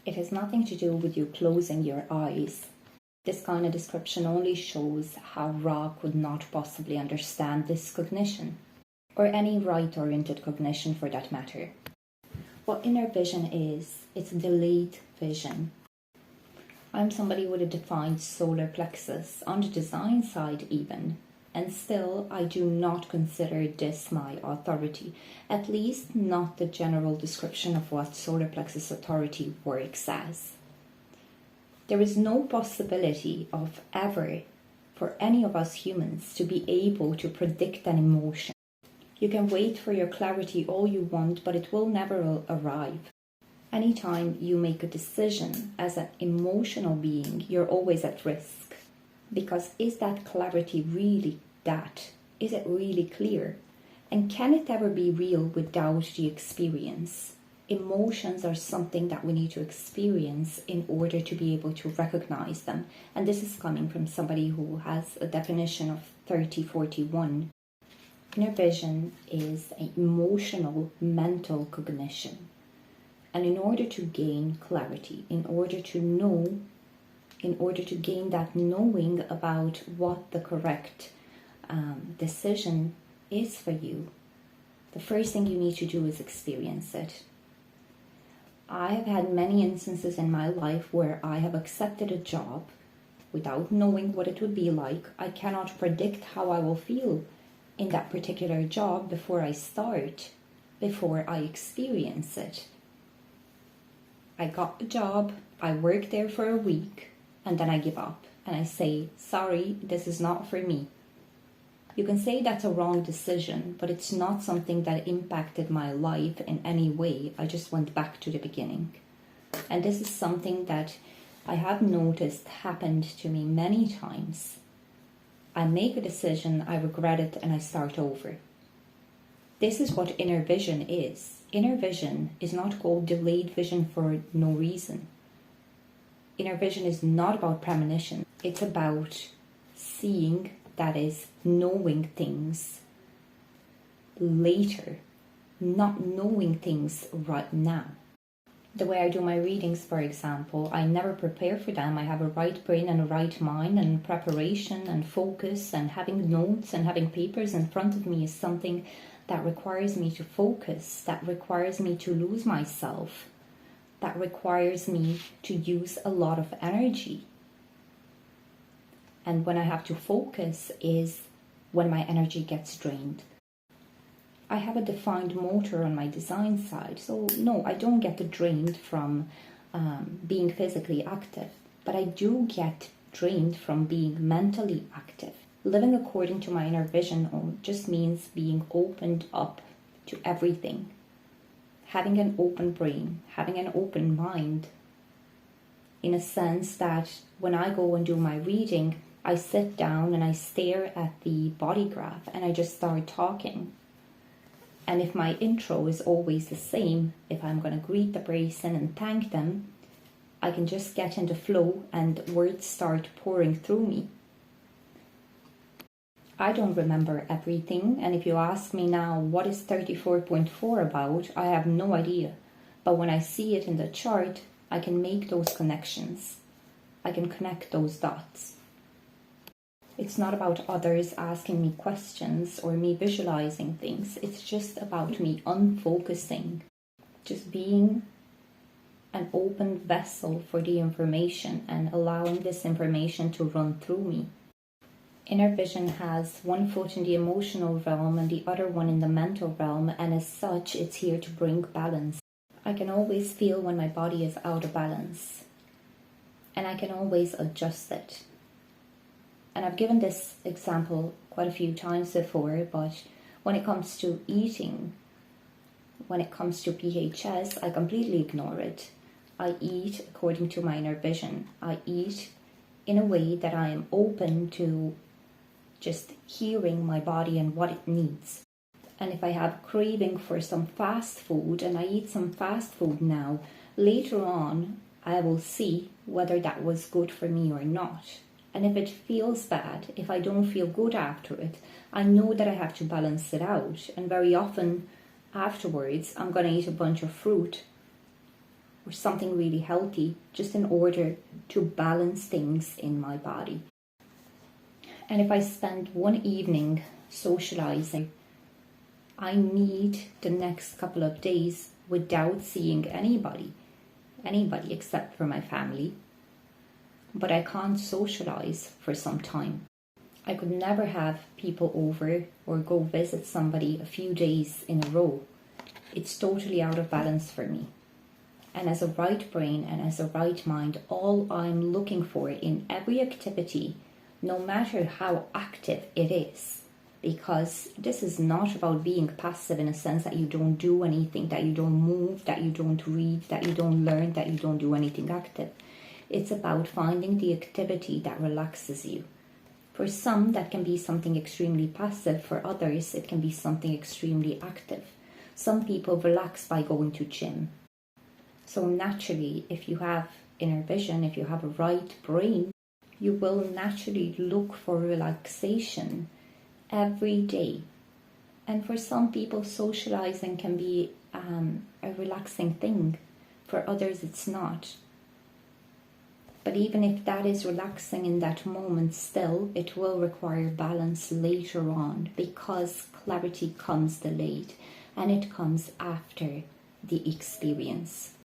It has nothing to do with you closing your eyes. This kind of description only shows how Ra could not possibly understand this cognition, or any right-oriented cognition for that matter. What inner vision is, it's delayed vision. I'm somebody with a defined solar plexus, on the design side even, and still I do not consider this my authority, at least not the general description of what solar plexus authority works as. There is no possibility of ever, for any of us humans, to be able to predict an emotion. You can wait for your clarity all you want, but it will never arrive. Anytime you make a decision as an emotional being, you're always at risk. Because is that clarity really that? Is it really clear? And can it ever be real without the experience? Emotions are something that we need to experience in order to be able to recognize them. And this is coming from somebody who has a definition of 3041. Inner vision is an emotional, mental cognition. And in order to gain clarity, in order to know, in order to gain that knowing about what the correct decision is for you, the first thing you need to do is experience it. I have had many instances in my life where I have accepted a job without knowing what it would be like. I cannot predict how I will feel in that particular job before I start, before I experience it. I got the job, I work there for a week, and then I give up and I say, sorry, this is not for me. You can say that's a wrong decision, but it's not something that impacted my life in any way. I just went back to the beginning. And this is something that I have noticed happened to me many times. I make a decision, I regret it, and I start over. This is what inner vision is. Inner vision is not called delayed vision for no reason. Inner vision is not about premonition. It's about seeing, that is, knowing things later, not knowing things right now. The way I do my readings, for example, I never prepare for them. I have a right brain and a right mind, and preparation and focus and having notes and having papers in front of me is something that requires me to focus, that requires me to lose myself, that requires me to use a lot of energy. And when I have to focus is when my energy gets drained. I have a defined motor on my design side, so no, I don't get drained from being physically active, but I do get drained from being mentally active. Living according to my inner vision just means being opened up to everything, having an open brain, having an open mind, in a sense that when I go and do my reading, I sit down and I stare at the body graph and I just start talking. And if my intro is always the same, if I'm going to greet the person and thank them, I can just get in the flow and words start pouring through me. I don't remember everything, and if you ask me now what is 34.4 about, I have no idea. But when I see it in the chart, I can make those connections. I can connect those dots. It's not about others asking me questions or me visualizing things. It's just about me unfocusing, just being an open vessel for the information and allowing this information to run through me. Inner vision has one foot in the emotional realm and the other one in the mental realm, and as such, it's here to bring balance. I can always feel when my body is out of balance, and I can always adjust it. And I've given this example quite a few times before, but when it comes to eating, when it comes to PHS, I completely ignore it. I eat according to my inner vision. I eat in a way that I am open to just hearing my body and what it needs. And if I have craving for some fast food and I eat some fast food now, later on I will see whether that was good for me or not. And if it feels bad, if I don't feel good after it, I know that I have to balance it out. And very often afterwards, I'm going to eat a bunch of fruit or something really healthy, just in order to balance things in my body. And if I spend one evening socializing, I need the next couple of days without seeing anybody except for my family. But I can't socialize for some time. I could never have people over or go visit somebody a few days in a row. It's totally out of balance for me. And as a right brain and as a right mind, all I'm looking for in every activity, no matter how active it is, because this is not about being passive in a sense that you don't do anything, that you don't move, that you don't read, that you don't learn, that you don't do anything active. It's about finding the activity that relaxes you. For some, that can be something extremely passive. For others, it can be something extremely active. Some people relax by going to gym. So naturally, if you have inner vision, if you have a right brain, you will naturally look for relaxation every day. And for some people, socializing can be a relaxing thing. For others, it's not. But even if that is relaxing in that moment, still, it will require balance later on, because clarity comes delayed and it comes after the experience.